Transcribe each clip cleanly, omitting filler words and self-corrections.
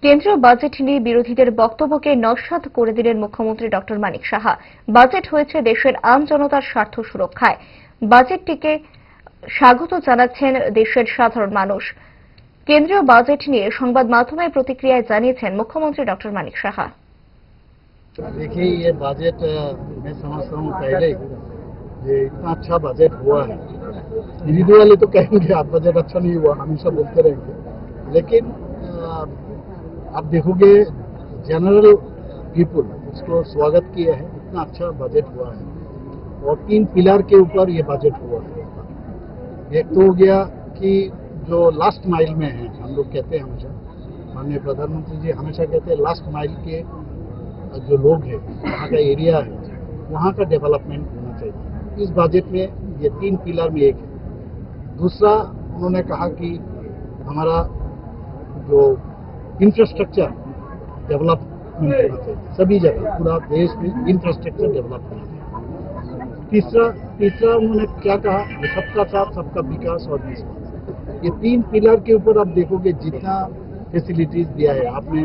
কেন্দ্রীয় বাজেট নিয়ে বিরোধীদের বক্তব্যকে নস্যাৎ করে দিলেন মুখ্যমন্ত্রী ডক্টর মানিক সাহা। বাজেট হয়েছে দেশের আম জনতার স্বার্থ সুরক্ষায়। বাজেটটিকে স্বাগত জানাচ্ছেন দেশের সাধারণ মানুষ। কেন্দ্রীয় বাজেট নিয়ে সংবাদ মাধ্যমের প্রতিক্রিয়ায় জানিয়েছেন মুখ্যমন্ত্রী ডক্টর মানিক সাহা। देखिए, ये बजट मैं समझता हूँ पहले ये इतना अच्छा बजट हुआ है। विरोधी वाले तो कहेंगे आप बजट अच्छा नहीं हुआ, हमेशा बोलते रहेंगे, लेकिन आप देखोगे जनरल पीपुल उसको स्वागत किया है। इतना अच्छा बजट हुआ है और 3 पिलर के ऊपर ये बजट हुआ है। एक तो हो गया कि जो लास्ट माइल में है, हम लोग कहते हैं हमेशा, माननीय प्रधानमंत्री जी हमेशा कहते हैं लास्ट माइल के जो लोग हैं, वहाँ का एरिया है, वहाँ का डेवलपमेंट होना चाहिए। इस बजट में ये 3 पिलर में एक है। दूसरा, उन्होंने कहा कि हमारा जो इंफ्रास्ट्रक्चर डेवलपमेंट होना चाहिए, सभी जगह पूरा देश में इंफ्रास्ट्रक्चर डेवलप होना चाहिए। तीसरा उन्होंने क्या कहा, सबका साथ सबका विकास और विश्वास। ये 3 पिलर के ऊपर आप देखोगे जितना फैसिलिटीज दिया है। आपने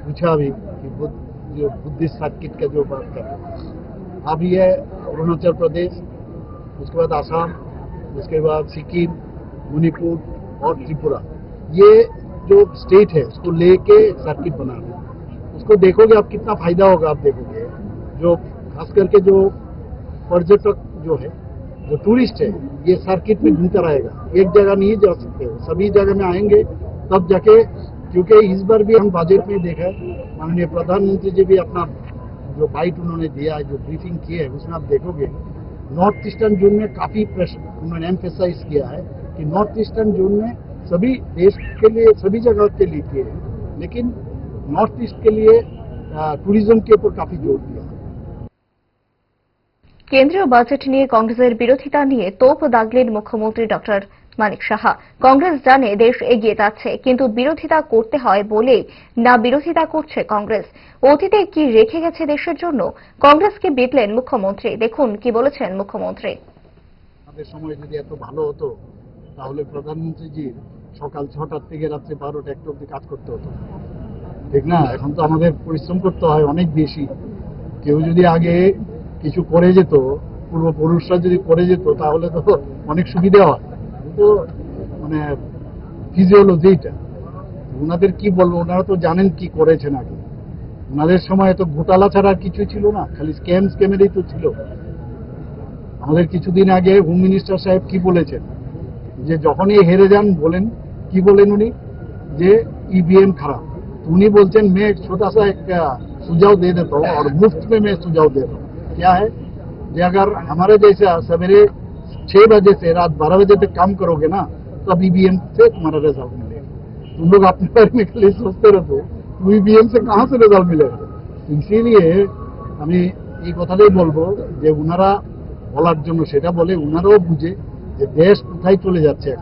पूछा भी कि जो बुद्धिस्ट सर्किट का जो बात कर रहे हैं, अब ये अरुणाचल प्रदेश, उसके बाद आसाम, उसके बाद सिक्किम, मणिपुर और त्रिपुरा, ये जो स्टेट है उसको लेके सर्किट बना रहे हैं। उसको देखोगे आप कितना फायदा होगा। आप देखोगे जो खास करके जो पर्यटक जो है, जो टूरिस्ट है, ये सर्किट में घूमता रहेगा, एक जगह नहीं जा सकते, सभी जगह में आएंगे तब जाके। क्योंकि इस बार भी हम बजट में देखा, माननीय प्रधानमंत्री जी भी अपना जो बाइट उन्होंने दिया है, जो ब्रीफिंग की है, उसमें आप देखोगे नॉर्थ ईस्टर्न जोन में काफी उन्होंने एम्फेसाइज किया है कि नॉर्थ ईस्टर्न जोन में सभी देश के लिए सभी जगह के लिए किए हैं, लेकिन नॉर्थ ईस्ट के लिए टूरिज्म के ऊपर काफी जोर दिया। কেন্দ্রীয় বাজেট নিয়ে কংগ্রেসের বিরোধিতা নিয়ে তোপ দাগলেন মুখ্যমন্ত্রী ডক্টর মানিক সাহা। কংগ্রেস জানে দেশ এগিয়ে যাচ্ছে, কিন্তু বিরোধিতা করতে হয় বলেই না বিরোধিতা করছে কংগ্রেস। অতীতে কি রেখে গেছে দেশের জন্য? কংগ্রেসকে বিতলেন মুখ্যমন্ত্রী। দেখুন কি বলেছেন মুখ্যমন্ত্রী। আমাদের সময় যদি এত ভালো হতো তাহলে প্রধানমন্ত্রীজি সকাল 6টা থেকে রাত্রে 12টা 1টা অবধি কাজ করতে হতো, ঠিক না? এখন তো আমাদের পরিশ্রম করতে হয় অনেক বেশি। কেউ যদি আগে কিছু করে যেত, পূর্বপুরুষরা যদি করে যেত, তাহলে তো অনেক সুবিধা হয়। তো মানে ফিজিওলজি এটা, ওনাদের কি বলবো, ওনারা তো জানেন কি করেছেন আগে। ওনাদের সময় তো ঘোটালা ছাড়া কিছু ছিল না, খালি স্ক্যামেরই তো ছিল। আমাদের কিছুদিন আগে হোম মিনিস্টার সাহেব কি বলেছেন, যে যখনই হেরে যান বলেন, কি বলেন উনি, যে ईवीएम खराब। उन्हीं बोलते हैं मैं एक छोटा सा एक सुझाव दे देता हूँ और मुफ्त में मैं सुझाव दे रहा हूँ। क्या है कि अगर हमारे जैसे सवेरे 6 बजे से रात 12 बजे तक काम करोगे ना, तो अब ईवीएम से तुम्हारा रिजल्ट मिलेगा। तुम लोग अपने बारे में खाली सोचते रहते हो, ईवीएम से कहाँ से रिजल्ट मिलेगा? इसीलिए আমি এই কথাটাই বলবো যে ওনারা বলার জন্য সেটা বলে, ওনারাও বুঝে যে দেশ কোথায় চলে যাচ্ছে।